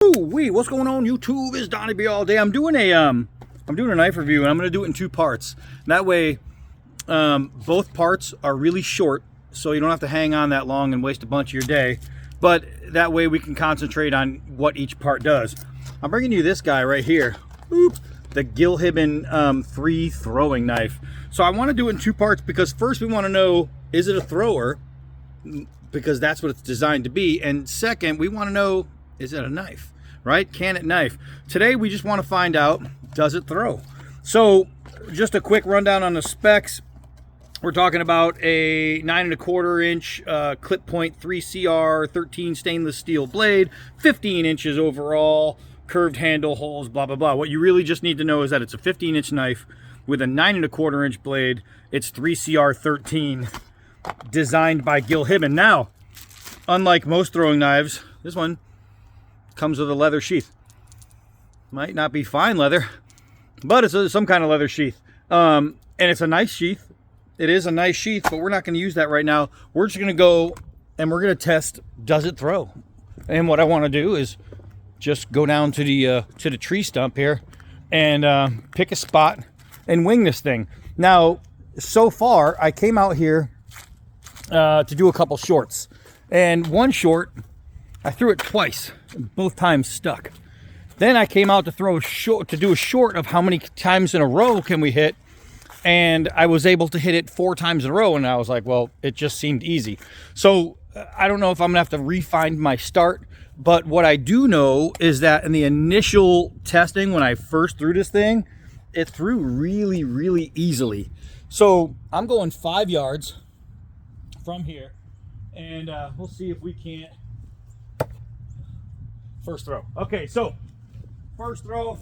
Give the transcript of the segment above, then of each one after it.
Ooh-wee, what's going on YouTube? It's Donnie B all day. I'm doing a knife review, and I'm gonna do it in two parts. That way, both parts are really short, so you don't have to hang on that long and waste a bunch of your day. But that way we can concentrate on what each part does. I'm bringing you this guy right here. Oop, the Hibben 3 throwing knife. So I want to do it in two parts because first we want to know, is it a thrower? Because that's what it's designed to be. And second, we want to know, is it a knife, right? Can it knife? Today we just want to find out, does it throw? So just a quick rundown on the specs. We're talking about a 9¼ inch clip point 3CR 13 stainless steel blade, 15 inches overall, curved handle holes, blah, blah, blah. What you really just need to know is that it's a 15-inch knife with a 9¼ inch blade. It's 3CR 13, designed by Hibben. Now, unlike most throwing knives, this one comes with a leather sheath. Might not be fine leather, but it's some kind of leather sheath. And it's a nice sheath. It is a nice sheath, but we're not going to use that right now. We're just going to go and we're going to test, does it throw? And what I want to do is just go down to the tree stump here and pick a spot and wing this thing. Now, so far, I came out here to do a couple shorts. And one short, I threw it twice, both times stuck. Then I came out to throw a short, to do a short of how many times in a row can we hit. And I was able to hit it 4 times in a row, and I was like, well, it just seemed easy. So I don't know if I'm gonna have to refine my start, but what I do know is that in the initial testing, when I first threw this thing, it threw really, really easily. So I'm going 5 yards from here, and we'll see if we can't. First throw. Okay, so first throw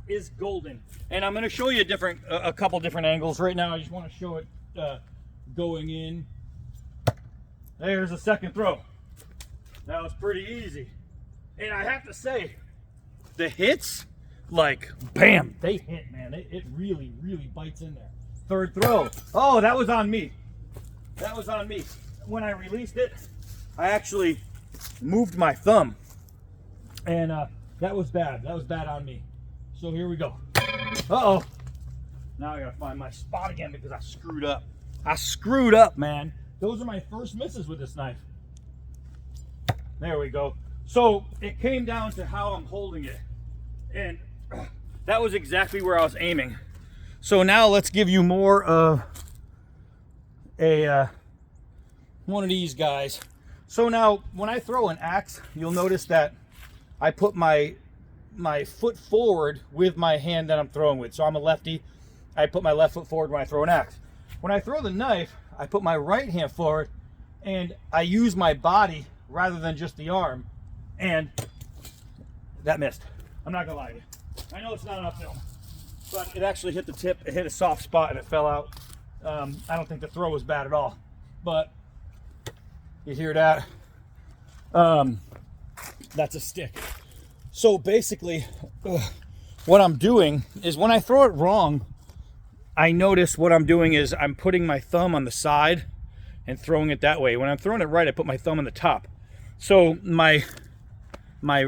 is golden, and I'm going to show you a couple different angles right now. I just want to show it going in. There's the second throw. That was pretty easy, and I have to say, the hits, like bam, they hit, man. It really, really bites in there. Third throw. Oh, that was on me. That was on me. When I released it, I actually moved my thumb, and that was bad. That was bad on me. So here we go. Uh-oh. Now I gotta find my spot again because I screwed up. I screwed up, man. Those are my first misses with this knife. There we go. So it came down to how I'm holding it. And that was exactly where I was aiming. So now let's give you more of a one of these guys. So now when I throw an axe, you'll notice that I put my foot forward with my hand that I'm throwing with. So I'm a lefty. I put my left foot forward when I throw an axe. When I throw the knife, I put my right hand forward and I use my body rather than just the arm. And that missed. I'm not gonna lie to you. I know it's not enough film, but it actually hit the tip. It hit a soft spot and it fell out. I don't think the throw was bad at all, but you hear that? That's a stick. So basically, what I'm doing is when I throw it wrong, I notice what I'm doing is I'm putting my thumb on the side and throwing it that way. When I'm throwing it right, I put my thumb on the top. So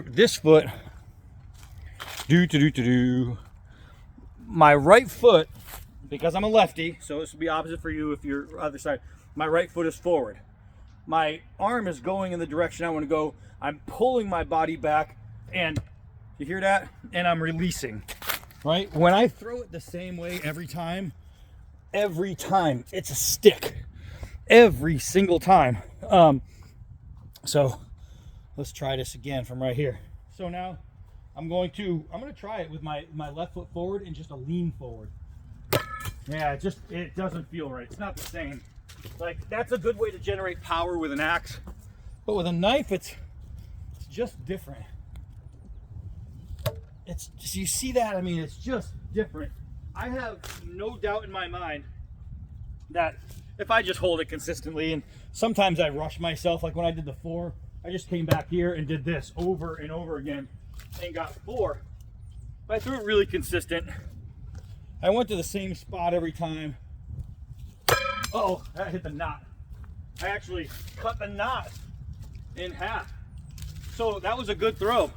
this foot, my right foot, because I'm a lefty, so this would be opposite for you if you're other side. My right foot is forward. My arm is going in the direction I want to go. I'm pulling my body back, and you hear that? And I'm releasing, right? When I throw it the same way every time, it's a stick. Every single time. So let's try this again from right here. So now I'm going to try it with my left foot forward and just a lean forward. Yeah, it doesn't feel right. It's not the same. Like, that's a good way to generate power with an axe, but with a knife, it's just different. It's just, you see that? I mean, it's just different. I have no doubt in my mind that if I just hold it consistently, and sometimes I rush myself, like when I did the 4, I just came back here and did this over and over again and got 4. But I threw it really consistent. I went to the same spot every time. Uh-oh, that hit the knot. I actually cut the knot in half. So that was a good throw.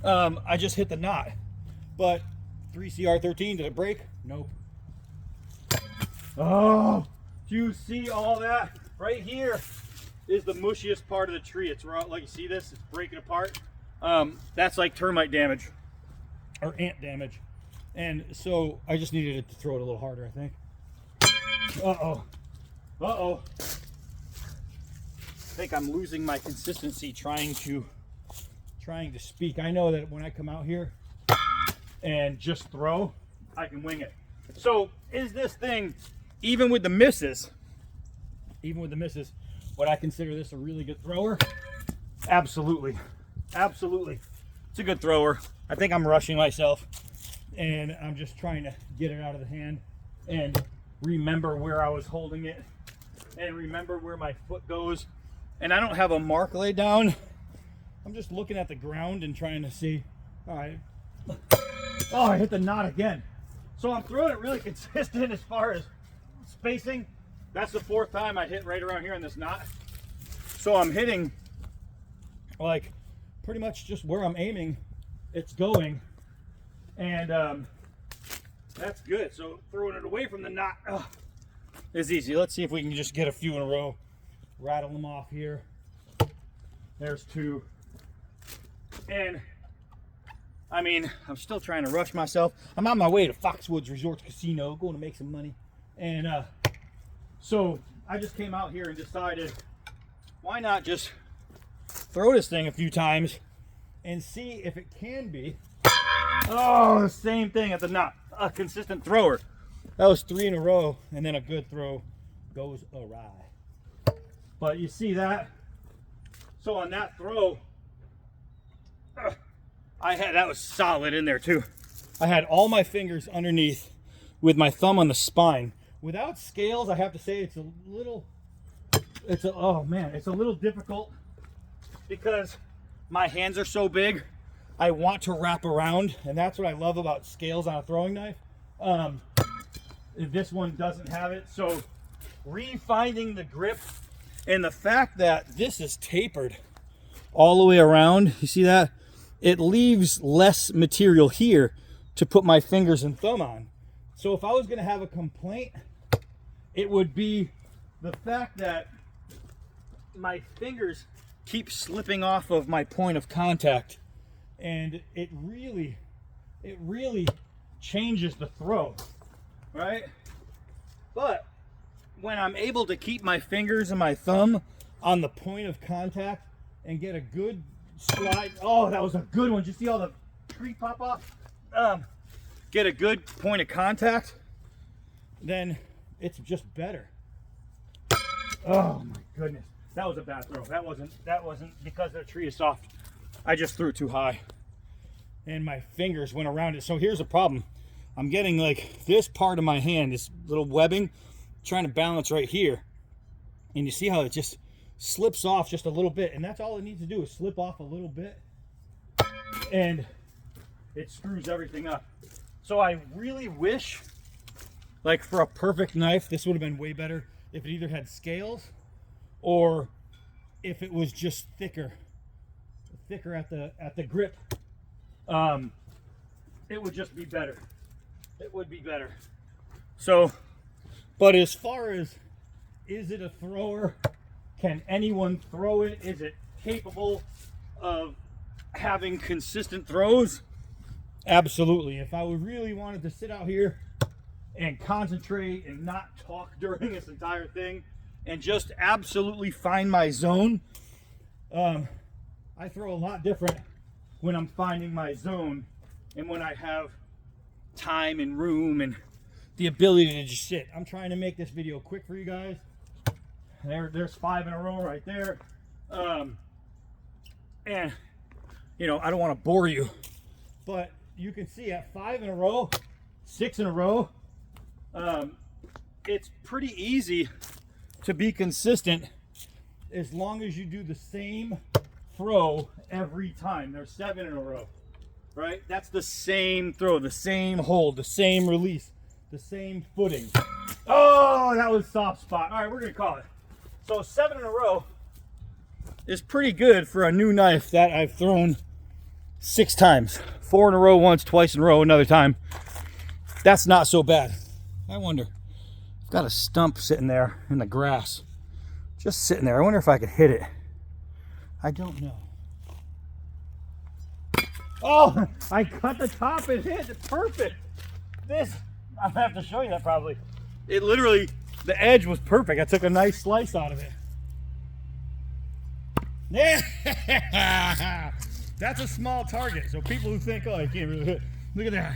I just hit the knot, but 3CR13, did it break? Nope. Oh, do you see all that? Right here is the mushiest part of the tree. It's raw, like you see this, it's breaking apart. That's like termite damage or ant damage. And so I just needed to throw it a little harder, I think. Uh-oh. Uh-oh. I think I'm losing my consistency trying to speak. I know that when I come out here and just throw, I can wing it. So is this thing, even with the misses, would I consider this a really good thrower? Absolutely. Absolutely. It's a good thrower. I think I'm rushing myself, and I'm just trying to get it out of the hand and remember where I was holding it and remember where my foot goes. And I don't have a mark laid down. I'm just looking at the ground and trying to see. All right. Oh, I hit the knot again. So I'm throwing it really consistent as far as spacing. That's the 4th time I hit right around here in this knot. So I'm hitting like pretty much just where I'm aiming, it's going. And that's good. So throwing it away from the knot is easy. Let's see if we can just get a few in a row. Rattle them off here. There's 2. And I mean, I'm still trying to rush myself. I'm on my way to Foxwoods Resorts Casino, going to make some money. And so I just came out here and decided, why not just throw this thing a few times and see if it can be, the same thing at the knot, a consistent thrower. That was 3 in a row, and then a good throw goes awry. But you see that? So on that throw, that was solid in there too. I had all my fingers underneath with my thumb on the spine. Without scales, I have to say it's a little difficult because my hands are so big. I want to wrap around, and that's what I love about scales on a throwing knife. This one doesn't have it, so refinding the grip, and the fact that this is tapered all the way around, you see that? It leaves less material here to put my fingers and thumb on. So if I was going to have a complaint, it would be the fact that my fingers keep slipping off of my point of contact, and it really changes the throw, right? But when I'm able to keep my fingers and my thumb on the point of contact and get a good slide, oh, that was a good one. Did you see all the tree pop off? Get a good point of contact, then it's just better. Oh my goodness, that was a bad throw. That wasn't because the tree is soft. I just threw it too high and my fingers went around it. So here's the problem. I'm getting like this part of my hand, this little webbing, trying to balance right here. And you see how it just slips off just a little bit, and that's all it needs to do is slip off a little bit and it screws everything up. So I really wish, like for a perfect knife, this would have been way better if it either had scales or if it was just thicker at the grip. It would just be better. It would be better. So, but as far as, is it a thrower? Can anyone throw it? Is it capable of having consistent throws? Absolutely. If I would really wanted to sit out here and concentrate and not talk during this entire thing and just absolutely find my zone, I throw a lot different when I'm finding my zone and when I have time and room and the ability to just sit. I'm trying to make this video quick for you guys. There's 5 in a row right there. And you know, I don't want to bore you, but you can see at 5 in a row, 6 in a row, it's pretty easy to be consistent as long as you do the same throw every time. There's 7 in a row, right? That's the same throw, the same hold, the same release, the same footing. Oh, that was soft spot. All right, we're gonna call it. So 7 in a row, is pretty good for a new knife that I've thrown 6 times. 4 in a row once, twice in a row another time. That's not so bad. I wonder, I've got a stump sitting there in the grass. Just sitting there. I wonder if I could hit it. I don't know. Oh, I cut the top and hit it. Perfect. This, I'll have to show you that probably. It literally, the edge was perfect. I took a nice slice out of it. Yeah, that's a small target. So people who think, oh, I can't really hit. Look at that.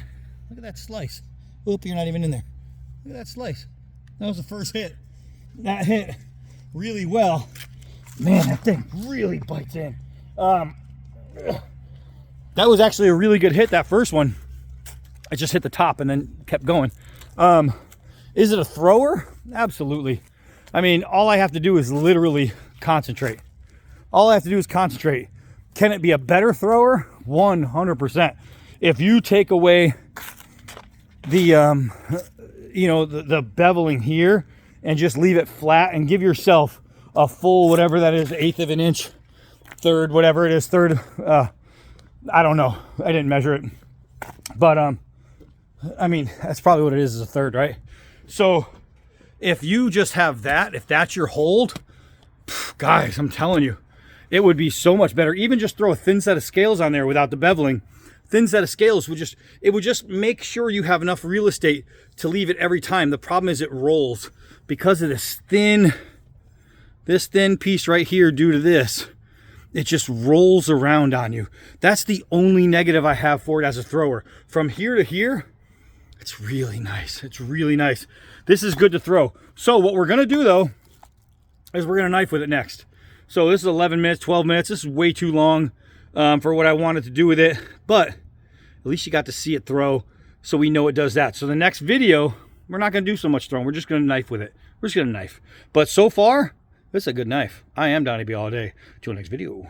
Look at that slice. Oop, you're not even in there. Look at that slice. That was the first hit. That hit really well. Man, that thing really bites in. That was actually a really good hit, that first one. I just hit the top and then kept going. Is it a thrower? Absolutely. I mean, all I have to do is literally concentrate. All I have to do is concentrate. Can it be a better thrower? 100%. If you take away the, the beveling here and just leave it flat and give yourself a full, whatever that is, 1/8 of an inch, third, whatever it is, third, I don't know. I didn't measure it. But, I mean, that's probably what it is a third, right? So if you just have that, if that's your hold, guys, I'm telling you, it would be so much better. Even just throw a thin set of scales on there without the beveling. Thin set of scales would just make sure you have enough real estate to leave it every time. The problem is it rolls because of this thin piece right here due to this. It just rolls around on you. That's the only negative I have for it as a thrower. From here to here, it's really nice. It's really nice. This is good to throw. So what we're gonna do though, is we're gonna knife with it next. So this is 11 minutes, 12 minutes. This is way too long for what I wanted to do with it, but at least you got to see it throw so we know it does that. So the next video, we're not gonna do so much throwing. We're just gonna knife with it. We're just gonna knife. But so far, this is a good knife. I am Donnie B all day. Till next video.